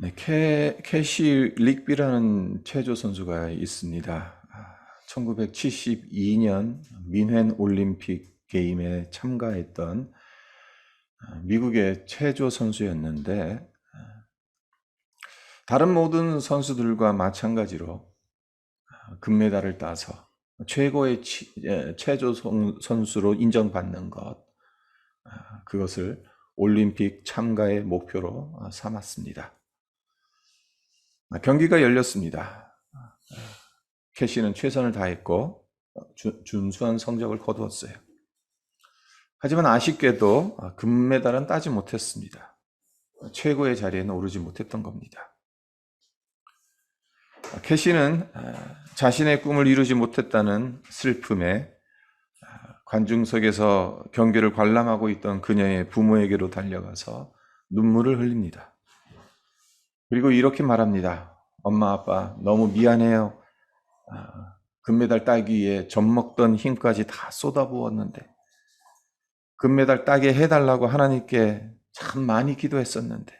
네, 캐시 릭비라는 체조 선수가 있습니다. 1972년 민헨 올림픽 게임에 참가했던 미국의 체조 선수였는데, 다른 모든 선수들과 마찬가지로 금메달을 따서 최고의 체조 선수로 인정받는 것, 그것을 올림픽 참가의 목표로 삼았습니다. 경기가 열렸습니다. 캐시는 최선을 다했고 준수한 성적을 거두었어요. 하지만 아쉽게도 금메달은 따지 못했습니다. 최고의 자리에는 오르지 못했던 겁니다. 캐시는 자신의 꿈을 이루지 못했다는 슬픔에 관중석에서 경기를 관람하고 있던 그녀의 부모에게로 달려가서 눈물을 흘립니다. 그리고 이렇게 말합니다. 엄마, 아빠, 너무 미안해요. 금메달 따기 위해 젖먹던 힘까지 다 쏟아부었는데, 금메달 따게 해달라고 하나님께 참 많이 기도했었는데,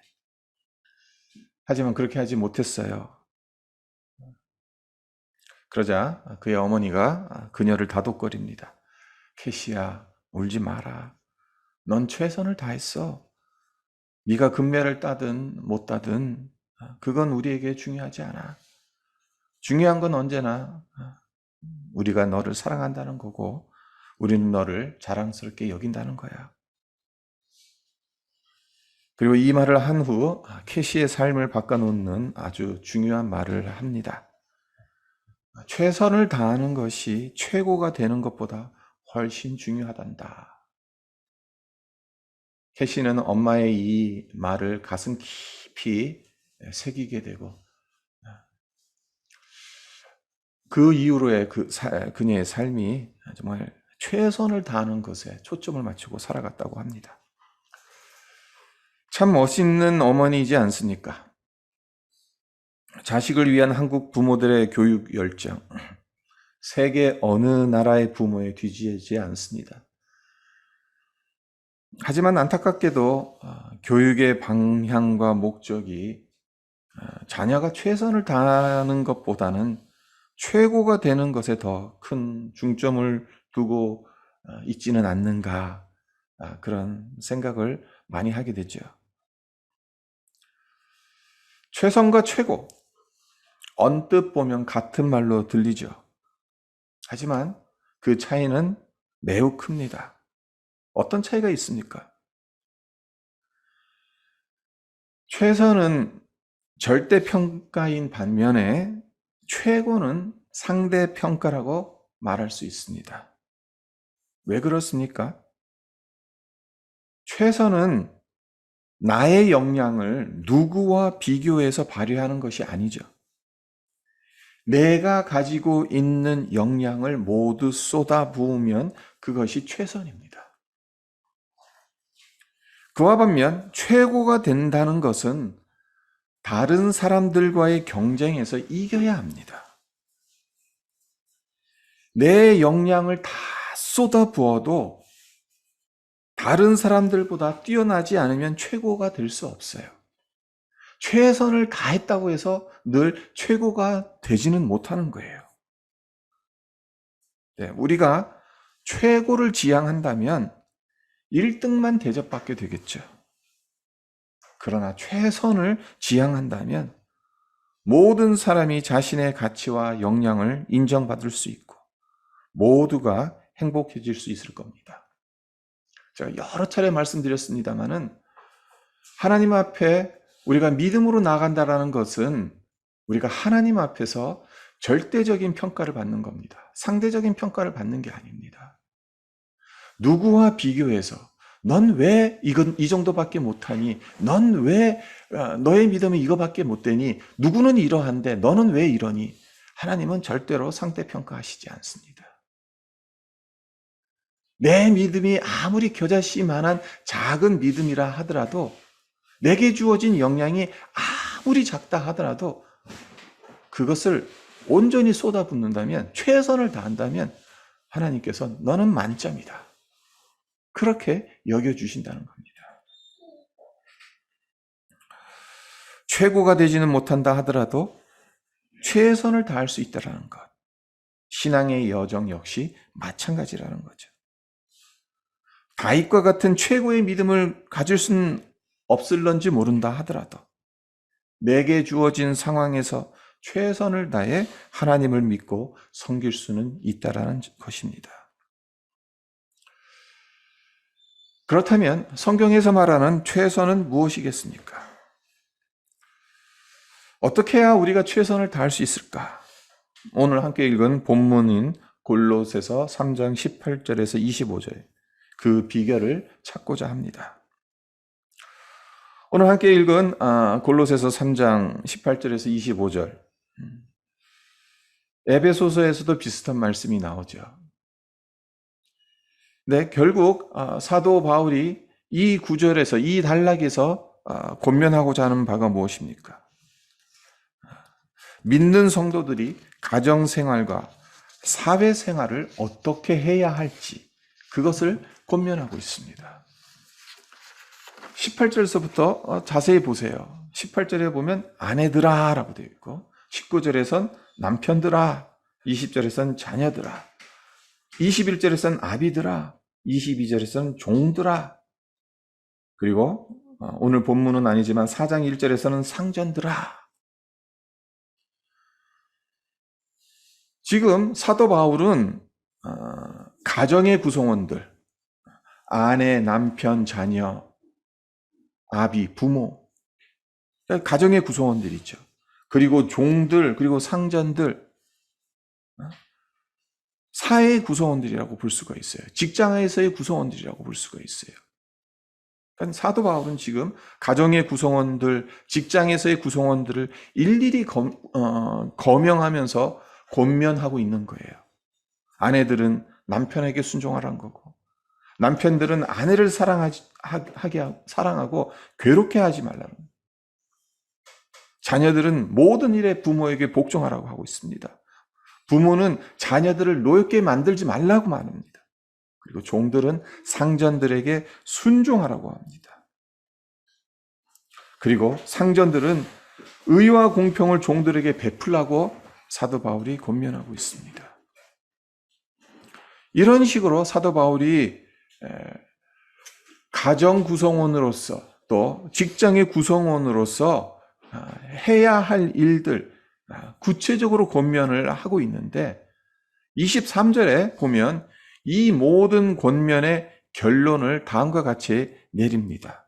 하지만 그렇게 하지 못했어요. 그러자 그의 어머니가 그녀를 다독거립니다. 캐시야, 울지 마라. 넌 최선을 다했어. 네가 금메달을 따든 못 따든 그건 우리에게 중요하지 않아. 중요한 건 언제나 우리가 너를 사랑한다는 거고 우리는 너를 자랑스럽게 여긴다는 거야. 그리고 이 말을 한 후 캐시의 삶을 바꿔놓는 아주 중요한 말을 합니다. 최선을 다하는 것이 최고가 되는 것보다 훨씬 중요하단다. 캐시는 엄마의 이 말을 가슴 깊이 새기게 되고 그 이후로의 그녀의 삶이 정말 최선을 다하는 것에 초점을 맞추고 살아갔다고 합니다. 참 멋있는 어머니이지 않습니까? 자식을 위한 한국 부모들의 교육 열정, 세계 어느 나라의 부모에 뒤지지 않습니다. 하지만 안타깝게도 교육의 방향과 목적이 자녀가 최선을 다하는 것보다는 최고가 되는 것에 더 큰 중점을 두고 있지는 않는가, 그런 생각을 많이 하게 되죠. 최선과 최고, 언뜻 보면 같은 말로 들리죠. 하지만 그 차이는 매우 큽니다. 어떤 차이가 있습니까? 최선은 절대평가인 반면에 최고는 상대평가라고 말할 수 있습니다. 왜 그렇습니까? 최선은 나의 역량을 누구와 비교해서 발휘하는 것이 아니죠. 내가 가지고 있는 역량을 모두 쏟아부으면 그것이 최선입니다. 그와 반면 최고가 된다는 것은 다른 사람들과의 경쟁에서 이겨야 합니다. 내 역량을 다 쏟아부어도 다른 사람들보다 뛰어나지 않으면 최고가 될 수 없어요. 최선을 다했다고 해서 늘 최고가 되지는 못하는 거예요. 네, 우리가 최고를 지향한다면 1등만 대접받게 되겠죠. 그러나 최선을 지향한다면 모든 사람이 자신의 가치와 역량을 인정받을 수 있고 모두가 행복해질 수 있을 겁니다. 제가 여러 차례 말씀드렸습니다마는 하나님 앞에 우리가 믿음으로 나간다라는 것은 우리가 하나님 앞에서 절대적인 평가를 받는 겁니다. 상대적인 평가를 받는 게 아닙니다. 누구와 비교해서 넌 왜 이 정도밖에 못하니? 넌 왜 너의 믿음은 이거밖에 못 되니? 누구는 이러한데 너는 왜 이러니? 하나님은 절대로 상대평가하시지 않습니다. 내 믿음이 아무리 겨자씨만한 작은 믿음이라 하더라도 내게 주어진 역량이 아무리 작다 하더라도 그것을 온전히 쏟아붓는다면 최선을 다한다면 하나님께서 너는 만점이다. 그렇게 여겨주신다는 겁니다. 최고가 되지는 못한다 하더라도 최선을 다할 수 있다는 것. 신앙의 여정 역시 마찬가지라는 거죠. 다윗과 같은 최고의 믿음을 가질 수는 없을런지 모른다 하더라도 내게 주어진 상황에서 최선을 다해 하나님을 믿고 섬길 수는 있다라는 것입니다. 그렇다면 성경에서 말하는 최선은 무엇이겠습니까? 어떻게 해야 우리가 최선을 다할 수 있을까? 오늘 함께 읽은 본문인 골로새서 3장 18절에서 25절 그 비결을 찾고자 합니다. 오늘 함께 읽은 골로새서 3장 18절에서 25절 에베소서에서도 비슷한 말씀이 나오죠. 네, 결국 사도 바울이 이 구절에서 이 단락에서 권면하고자 하는 바가 무엇입니까? 믿는 성도들이 가정생활과 사회생활을 어떻게 해야 할지 그것을 권면하고 있습니다. 18절에서부터 자세히 보세요. 18절에 보면 아내들아 라고 되어 있고 19절에선 남편들아, 20절에선 자녀들아, 21절에선 아비들아, 22절에선 종들아, 그리고 오늘 본문은 아니지만 4장 1절에서는 상전들아. 지금 사도 바울은 가정의 구성원들, 아내, 남편, 자녀, 아비, 부모, 가정의 구성원들이죠. 그리고 종들, 그리고 상전들, 사회의 구성원들이라고 볼 수가 있어요. 직장에서의 구성원들이라고 볼 수가 있어요. 그러니까 사도 바울은 지금 가정의 구성원들, 직장에서의 구성원들을 일일이 거명하면서 권면하고 있는 거예요. 아내들은 남편에게 순종하라는 거고, 남편들은 아내를 사랑하고 괴롭게 하지 말라는 거예요. 자녀들은 모든 일에 부모에게 복종하라고 하고 있습니다. 부모는 자녀들을 노엽게 만들지 말라고 말합니다. 그리고 종들은 상전들에게 순종하라고 합니다. 그리고 상전들은 의와 공평을 종들에게 베풀라고 사도 바울이 권면하고 있습니다. 이런 식으로 사도 바울이 가정 구성원으로서 또 직장의 구성원으로서 해야 할 일들 구체적으로 권면을 하고 있는데 23절에 보면 이 모든 권면의 결론을 다음과 같이 내립니다.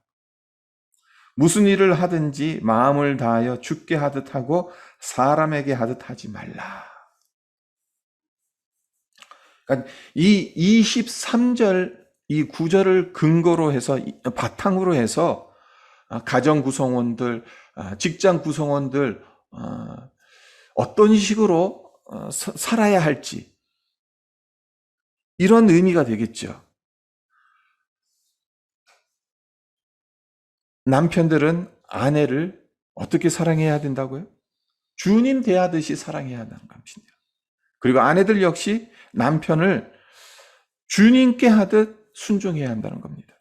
무슨 일을 하든지 마음을 다하여 주께 하듯 하고 사람에게 하듯 하지 말라. 그러니까 이 23절 이 구절을 근거로 해서 바탕으로 해서 가정 구성원들, 직장 구성원들 어떤 식으로 살아야 할지 이런 의미가 되겠죠. 남편들은 아내를 어떻게 사랑해야 된다고요? 주님 대하듯이 사랑해야 한다는 것입니다. 그리고 아내들 역시 남편을 주님께 하듯 순종해야 한다는 겁니다.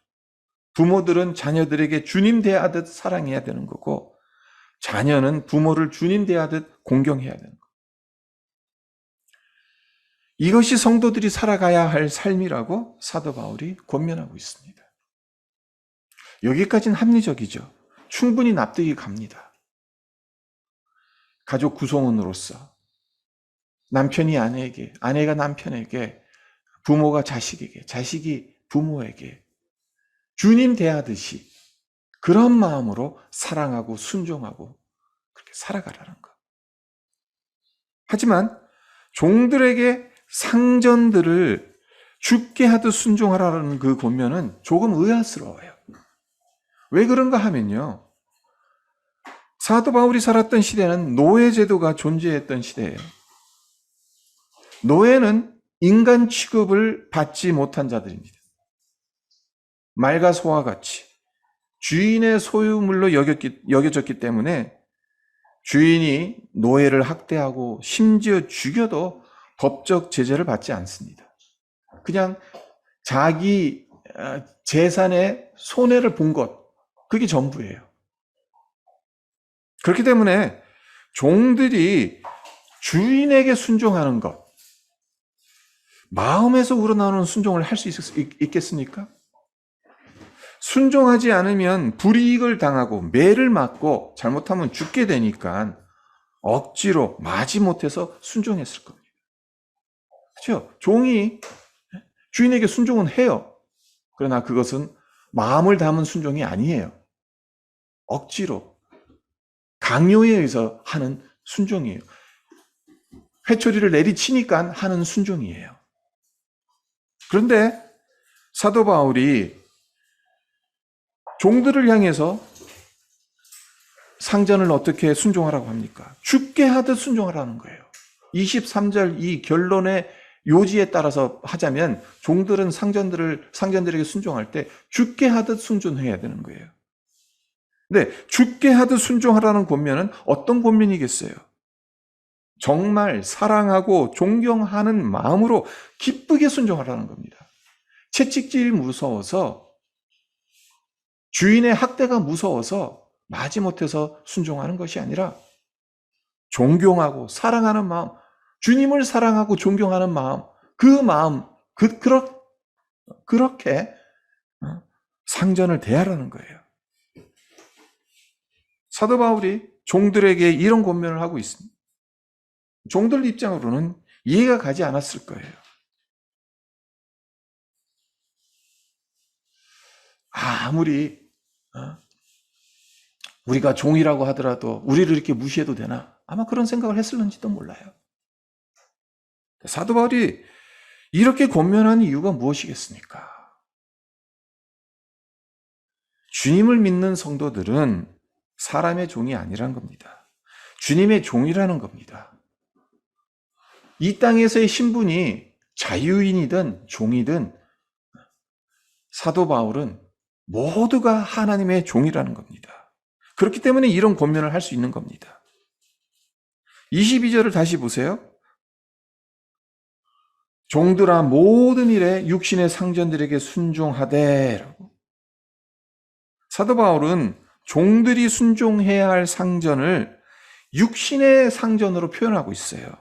부모들은 자녀들에게 주님 대하듯 사랑해야 되는 거고 자녀는 부모를 주님 대하듯 공경해야 되는 거예요. 이것이 성도들이 살아가야 할 삶이라고 사도 바울이 권면하고 있습니다. 여기까지는 합리적이죠. 충분히 납득이 갑니다. 가족 구성원으로서 남편이 아내에게, 아내가 남편에게, 부모가 자식에게, 자식이 부모에게 주님 대하듯이 그런 마음으로 사랑하고 순종하고 그렇게 살아가라는 것. 하지만 종들에게 상전들을 죽게 하듯 순종하라는 그 권면은 조금 의아스러워요. 왜 그런가 하면요. 사도 바울이 살았던 시대는 노예제도가 존재했던 시대예요. 노예는 인간 취급을 받지 못한 자들입니다. 말과 소와 같이 주인의 소유물로 여겨졌기 때문에 주인이 노예를 학대하고 심지어 죽여도 법적 제재를 받지 않습니다. 그냥 자기 재산에 손해를 본 것, 그게 전부예요. 그렇기 때문에 종들이 주인에게 순종하는 것, 마음에서 우러나오는 순종을 할 수 있겠습니까? 순종하지 않으면 불이익을 당하고 매를 맞고 잘못하면 죽게 되니까 억지로 마지못해서 순종했을 겁니다. 그렇죠? 종이 주인에게 순종은 해요. 그러나 그것은 마음을 담은 순종이 아니에요. 억지로, 강요에 의해서 하는 순종이에요. 회초리를 내리치니까 하는 순종이에요. 그런데 사도 바울이 종들을 향해서 상전을 어떻게 순종하라고 합니까? 죽게 하듯 순종하라는 거예요. 23절 이 결론의 요지에 따라서 하자면 종들은 상전들에게 순종할 때 죽게 하듯 순종해야 되는 거예요. 근데 죽게 하듯 순종하라는 권면은 어떤 권면이겠어요? 정말 사랑하고 존경하는 마음으로 기쁘게 순종하라는 겁니다. 채찍질이 무서워서, 주인의 학대가 무서워서 마지못해서 순종하는 것이 아니라 존경하고 사랑하는 마음, 주님을 사랑하고 존경하는 마음, 그 마음, 그렇게 상전을 대하라는 거예요. 사도 바울이 종들에게 이런 권면을 하고 있습니다. 종들 입장으로는 이해가 가지 않았을 거예요. 아무리 우리가 종이라고 하더라도 우리를 이렇게 무시해도 되나? 아마 그런 생각을 했을는지도 몰라요. 사도 바울이 이렇게 권면한 이유가 무엇이겠습니까? 주님을 믿는 성도들은 사람의 종이 아니란 겁니다. 주님의 종이라는 겁니다. 이 땅에서의 신분이 자유인이든 종이든 사도 바울은 모두가 하나님의 종이라는 겁니다. 그렇기 때문에 이런 권면을 할 수 있는 겁니다. 22절을 다시 보세요. 종들아 모든 일에 육신의 상전들에게 순종하되. 사도 바울은 종들이 순종해야 할 상전을 육신의 상전으로 표현하고 있어요.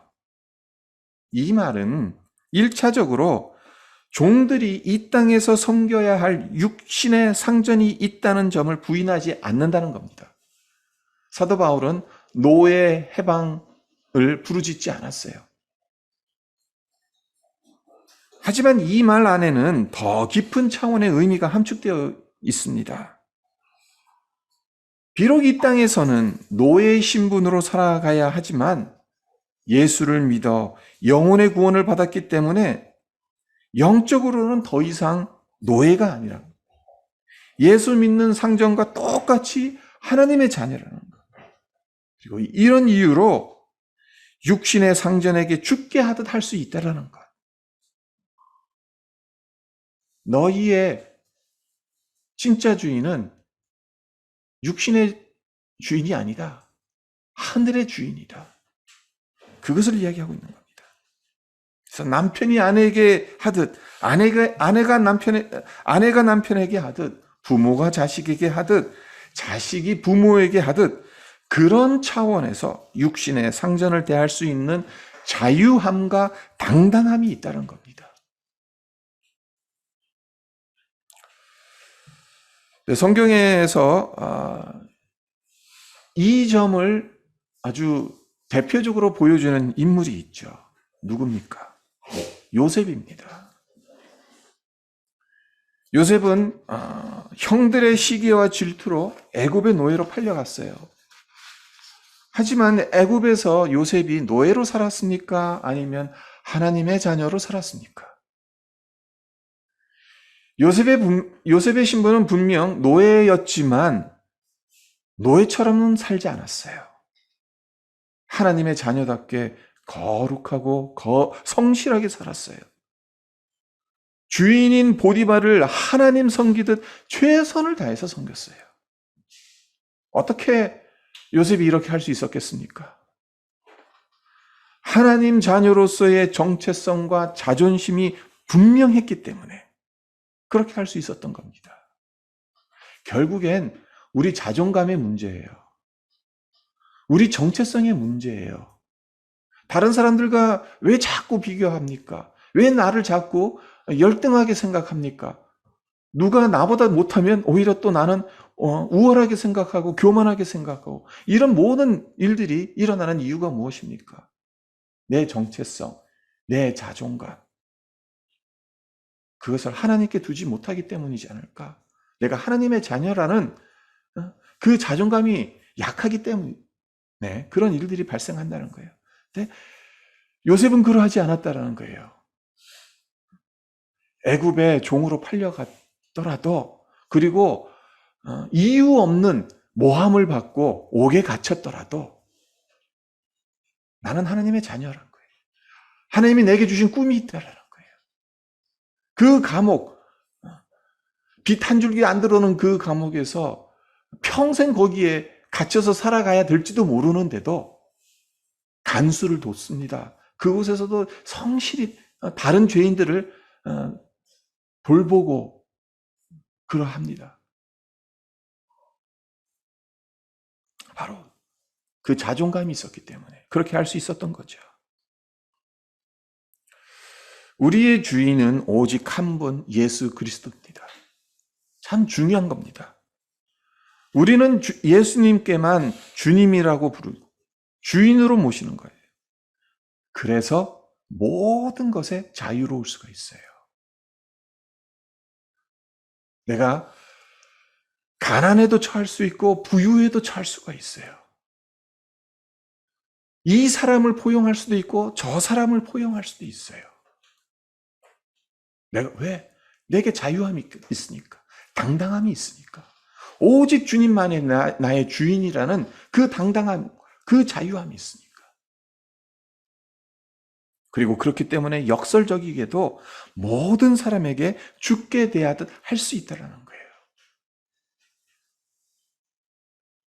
이 말은 1차적으로 종들이 이 땅에서 섬겨야 할 육신의 상전이 있다는 점을 부인하지 않는다는 겁니다. 사도 바울은 노예 해방을 부르짖지 않았어요. 하지만 이 말 안에는 더 깊은 차원의 의미가 함축되어 있습니다. 비록 이 땅에서는 노예의 신분으로 살아가야 하지만 예수를 믿어 영혼의 구원을 받았기 때문에 영적으로는 더 이상 노예가 아니라 예수 믿는 상전과 똑같이 하나님의 자녀라는 것. 그리고 이런 이유로 육신의 상전에게 죽게 하듯 할 수 있다라는 것. 너희의 진짜 주인은 육신의 주인이 아니다. 하늘의 주인이다. 그것을 이야기하고 있는 겁니다. 그래서 남편이 아내에게 하듯, 아내가 남편에게 하듯, 부모가 자식에게 하듯, 자식이 부모에게 하듯, 그런 차원에서 육신의 상전을 대할 수 있는 자유함과 당당함이 있다는 겁니다. 성경에서 이 점을 아주 대표적으로 보여주는 인물이 있죠. 누굽니까? 요셉입니다. 요셉은 형들의 시기와 질투로 애굽의 노예로 팔려갔어요. 하지만 애굽에서 요셉이 노예로 살았습니까? 아니면 하나님의 자녀로 살았습니까? 요셉의 신분은 분명 노예였지만 노예처럼은 살지 않았어요. 하나님의 자녀답게 거룩하고 성실하게 살았어요. 주인인 보디발을 하나님 섬기듯 최선을 다해서 섬겼어요. 어떻게 요셉이 이렇게 할 수 있었겠습니까? 하나님 자녀로서의 정체성과 자존심이 분명했기 때문에 그렇게 할 수 있었던 겁니다. 결국엔 우리 자존감의 문제예요. 우리 정체성의 문제예요. 다른 사람들과 왜 자꾸 비교합니까? 왜 나를 자꾸 열등하게 생각합니까? 누가 나보다 못하면 오히려 또 나는 우월하게 생각하고 교만하게 생각하고, 이런 모든 일들이 일어나는 이유가 무엇입니까? 내 정체성, 내 자존감, 그것을 하나님께 두지 못하기 때문이지 않을까? 내가 하나님의 자녀라는 그 자존감이 약하기 때문에 그런 일들이 발생한다는 거예요. 근데 요셉은 그러하지 않았다라는 거예요. 애굽의 종으로 팔려갔더라도, 그리고 이유 없는 모함을 받고 옥에 갇혔더라도 나는 하나님의 자녀라는 거예요. 하나님이 내게 주신 꿈이 있다라는 거예요. 그 감옥, 빛 한 줄기 안 들어오는 그 감옥에서 평생 거기에 갇혀서 살아가야 될지도 모르는데도 간수를 뒀습니다. 그곳에서도 성실히 다른 죄인들을 돌보고 그러합니다. 바로 그 자존감이 있었기 때문에 그렇게 할 수 있었던 거죠. 우리의 주인은 오직 한 분, 예수 그리스도입니다. 참 중요한 겁니다. 우리는 예수님께만 주님이라고 부르고 주인으로 모시는 거예요. 그래서 모든 것에 자유로울 수가 있어요. 내가 가난에도 처할 수 있고 부유에도 처할 수가 있어요. 이 사람을 포용할 수도 있고 저 사람을 포용할 수도 있어요. 왜? 내게 자유함이 있으니까. 당당함이 있으니까. 오직 주님만이 나의 주인이라는 그 당당함, 그 자유함이 있으니까. 그리고 그렇기 때문에 역설적이게도 모든 사람에게 죽게 대하듯 할 수 있다는 거예요.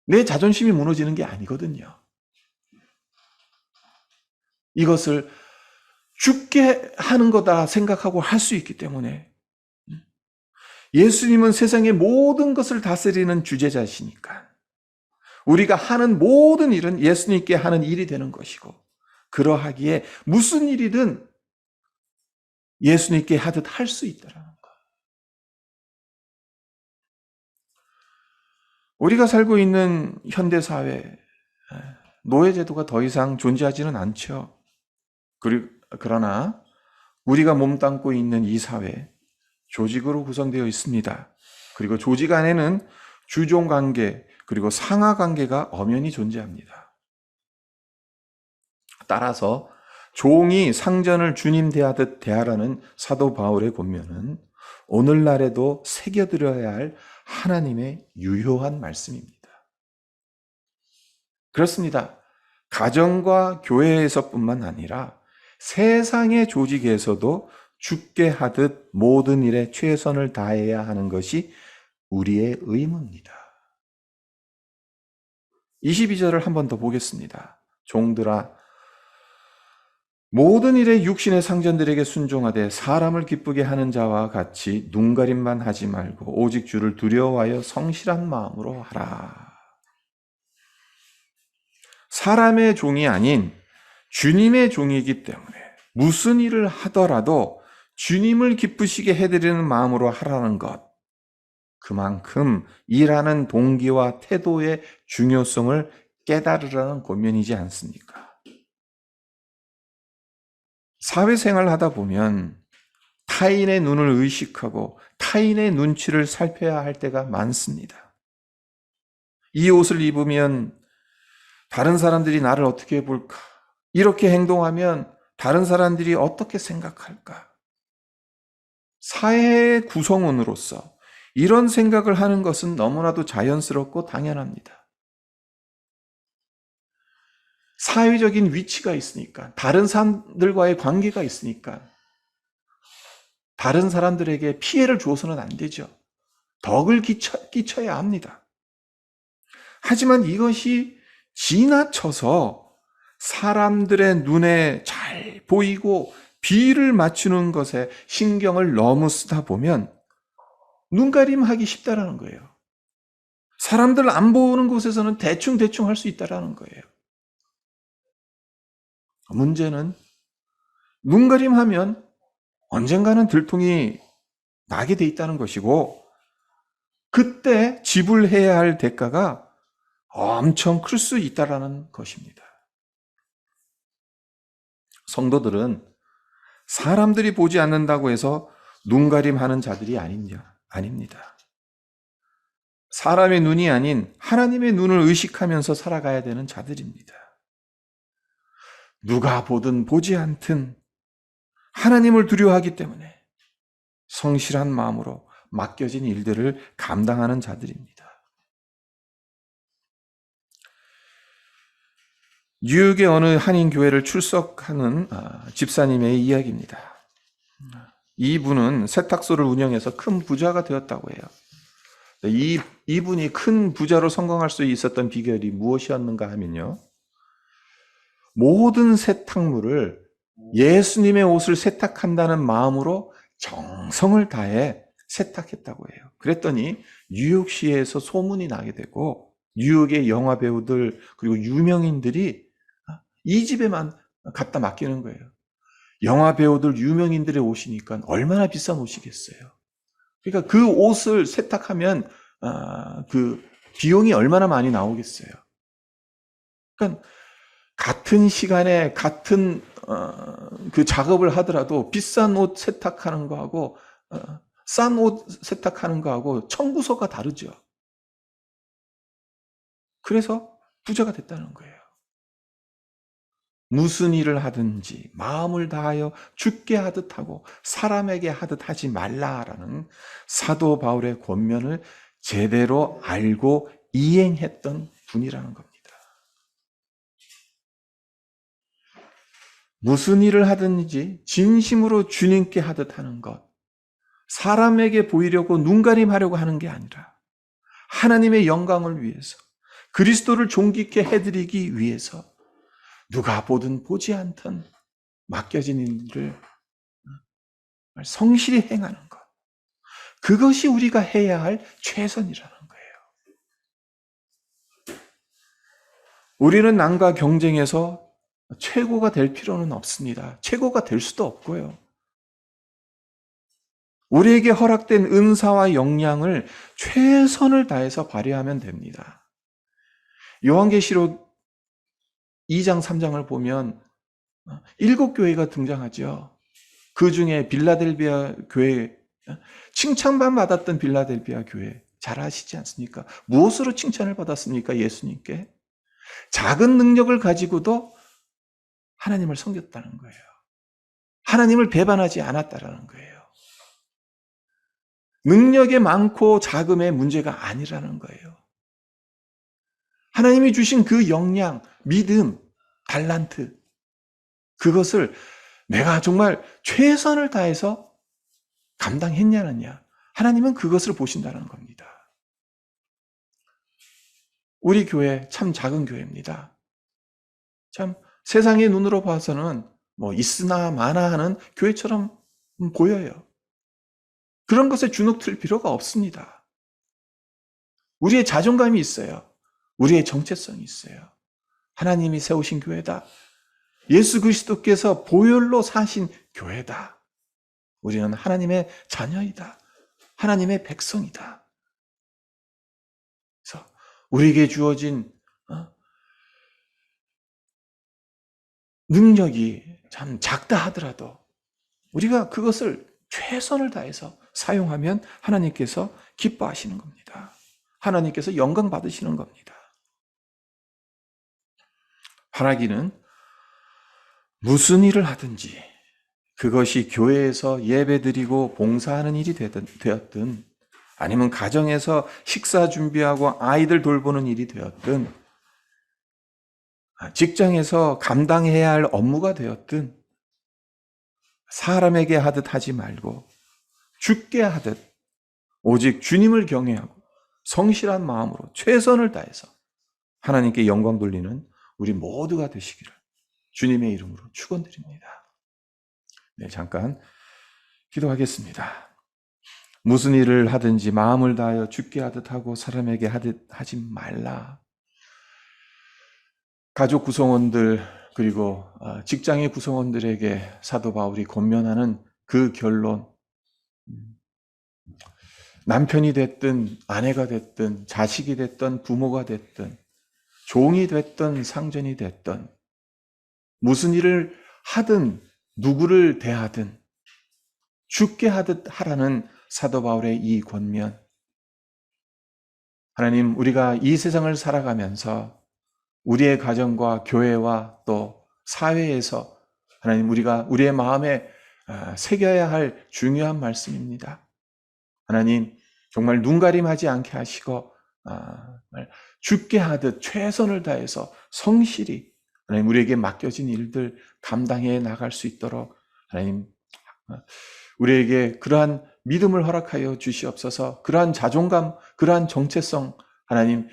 내 자존심이 무너지는 게 아니거든요. 이것을 죽게 하는 거다 생각하고 할 수 있기 때문에, 예수님은 세상의 모든 것을 다스리는 주제자시니까 우리가 하는 모든 일은 예수님께 하는 일이 되는 것이고, 그러하기에 무슨 일이든 예수님께 하듯 할 수 있다는 것. 우리가 살고 있는 현대사회, 노예제도가 더 이상 존재하지는 않죠. 그러나 우리가 몸담고 있는 이 사회, 조직으로 구성되어 있습니다. 그리고 조직 안에는 주종관계, 그리고 상하관계가 엄연히 존재합니다. 따라서 종이 상전을 주님 대하듯 대하라는 사도 바울의 권면은 오늘날에도 새겨들어야 할 하나님의 유효한 말씀입니다. 그렇습니다. 가정과 교회에서뿐만 아니라 세상의 조직에서도 죽게 하듯 모든 일에 최선을 다해야 하는 것이 우리의 의무입니다. 22절을 한 번 더 보겠습니다. 종들아, 모든 일에 육신의 상전들에게 순종하되 사람을 기쁘게 하는 자와 같이 눈가림만 하지 말고 오직 주를 두려워하여 성실한 마음으로 하라. 사람의 종이 아닌 주님의 종이기 때문에 무슨 일을 하더라도 주님을 기쁘시게 해드리는 마음으로 하라는 것, 그만큼 일하는 동기와 태도의 중요성을 깨달으라는 권면이지 않습니까? 사회생활을 하다 보면 타인의 눈을 의식하고 타인의 눈치를 살펴야 할 때가 많습니다. 이 옷을 입으면 다른 사람들이 나를 어떻게 볼까? 이렇게 행동하면 다른 사람들이 어떻게 생각할까? 사회의 구성원으로서 이런 생각을 하는 것은 너무나도 자연스럽고 당연합니다. 사회적인 위치가 있으니까, 다른 사람들과의 관계가 있으니까 다른 사람들에게 피해를 줘서는 안 되죠. 덕을 끼쳐야 합니다. 하지만 이것이 지나쳐서 사람들의 눈에 잘 보이고 비를 맞추는 것에 신경을 너무 쓰다 보면 눈가림하기 쉽다라는 거예요. 사람들 안 보는 곳에서는 대충 할 수 있다라는 거예요. 문제는 눈가림하면 언젠가는 들통이 나게 돼 있다는 것이고, 그때 지불해야 할 대가가 엄청 클 수 있다라는 것입니다. 성도들은 사람들이 보지 않는다고 해서 눈가림하는 자들이 아닙니다. 사람의 눈이 아닌 하나님의 눈을 의식하면서 살아가야 되는 자들입니다. 누가 보든 보지 않든 하나님을 두려워하기 때문에 성실한 마음으로 맡겨진 일들을 감당하는 자들입니다. 뉴욕의 어느 한인교회를 출석하는 집사님의 이야기입니다. 이분은 세탁소를 운영해서 큰 부자가 되었다고 해요. 이분이 큰 부자로 성공할 수 있었던 비결이 무엇이었는가 하면요, 모든 세탁물을 예수님의 옷을 세탁한다는 마음으로 정성을 다해 세탁했다고 해요. 그랬더니 뉴욕시에서 소문이 나게 되고, 뉴욕의 영화 배우들 그리고 유명인들이 이 집에만 갖다 맡기는 거예요. 영화 배우들 유명인들의 옷이니까 얼마나 비싼 옷이겠어요. 그러니까 그 옷을 세탁하면 그 비용이 얼마나 많이 나오겠어요. 그러니까 같은 시간에 같은 그 작업을 하더라도 비싼 옷 세탁하는 거하고 싼 옷 세탁하는 거하고 청구서가 다르죠. 그래서 부자가 됐다는 거예요. 무슨 일을 하든지 마음을 다하여 주께 하듯 하고 사람에게 하듯 하지 말라라는 사도 바울의 권면을 제대로 알고 이행했던 분이라는 겁니다. 무슨 일을 하든지 진심으로 주님께 하듯 하는 것, 사람에게 보이려고 눈가림하려고 하는 게 아니라 하나님의 영광을 위해서, 그리스도를 존귀케 해드리기 위해서 누가 보든 보지 않든 맡겨진 일을 성실히 행하는 것, 그것이 우리가 해야 할 최선이라는 거예요. 우리는 남과 경쟁에서 최고가 될 필요는 없습니다. 최고가 될 수도 없고요. 우리에게 허락된 은사와 역량을 최선을 다해서 발휘하면 됩니다. 요한계시록 2장 3장을 보면 7교회가 등장하죠. 그 중에 빌라델비아 교회, 칭찬만 받았던 빌라델비아 교회 잘 아시지 않습니까? 무엇으로 칭찬을 받았습니까? 예수님께. 작은 능력을 가지고도 하나님을 섬겼다는 거예요. 하나님을 배반하지 않았다라는 거예요. 능력이 많고 작음의 문제가 아니라는 거예요. 하나님이 주신 그 역량, 믿음, 달란트, 그것을 내가 정말 최선을 다해서 감당했냐느냐, 하나님은 그것을 보신다는 겁니다. 우리 교회 참 작은 교회입니다. 참 세상의 눈으로 봐서는 뭐 있으나 마나 하는 교회처럼 보여요. 그런 것에 주눅들 필요가 없습니다. 우리의 자존감이 있어요. 우리의 정체성이 있어요. 하나님이 세우신 교회다. 예수 그리스도께서 보혈로 사신 교회다. 우리는 하나님의 자녀이다. 하나님의 백성이다. 그래서 우리에게 주어진 능력이 참 작다 하더라도 우리가 그것을 최선을 다해서 사용하면 하나님께서 기뻐하시는 겁니다. 하나님께서 영광 받으시는 겁니다. 바라기는 무슨 일을 하든지 그것이 교회에서 예배드리고 봉사하는 일이 되었든 아니면 가정에서 식사 준비하고 아이들 돌보는 일이 되었든 직장에서 감당해야 할 업무가 되었든 사람에게 하듯 하지 말고 주께 하듯 오직 주님을 경외하고 성실한 마음으로 최선을 다해서 하나님께 영광 돌리는 우리 모두가 되시기를 주님의 이름으로 축원드립니다. 네, 잠깐 기도하겠습니다. 무슨 일을 하든지 마음을 다하여 주께 하듯 하고 사람에게 하듯 하지 말라. 가족 구성원들 그리고 직장의 구성원들에게 사도 바울이 권면하는 그 결론, 남편이 됐든 아내가 됐든 자식이 됐든 부모가 됐든 종이 됐든 상전이 됐든 무슨 일을 하든 누구를 대하든 죽게 하듯 하라는 사도 바울의 이 권면. 하나님, 우리가 이 세상을 살아가면서 우리의 가정과 교회와 또 사회에서 하나님, 우리가 우리의 마음에 새겨야 할 중요한 말씀입니다. 하나님, 정말 눈가림하지 않게 하시고 죽게 하듯 최선을 다해서 성실히 하나님, 우리에게 맡겨진 일들 감당해 나갈 수 있도록 하나님, 우리에게 그러한 믿음을 허락하여 주시옵소서. 그러한 자존감, 그러한 정체성 하나님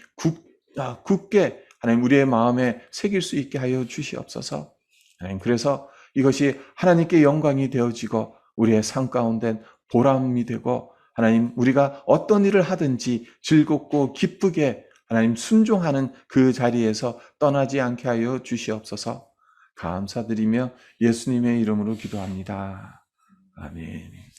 굳게 하나님 우리의 마음에 새길 수 있게 하여 주시옵소서. 하나님, 그래서 이것이 하나님께 영광이 되어지고 우리의 삶 가운데 보람이 되고 하나님, 우리가 어떤 일을 하든지 즐겁고 기쁘게 하나님 순종하는 그 자리에서 떠나지 않게 하여 주시옵소서. 감사드리며 예수님의 이름으로 기도합니다. 아멘.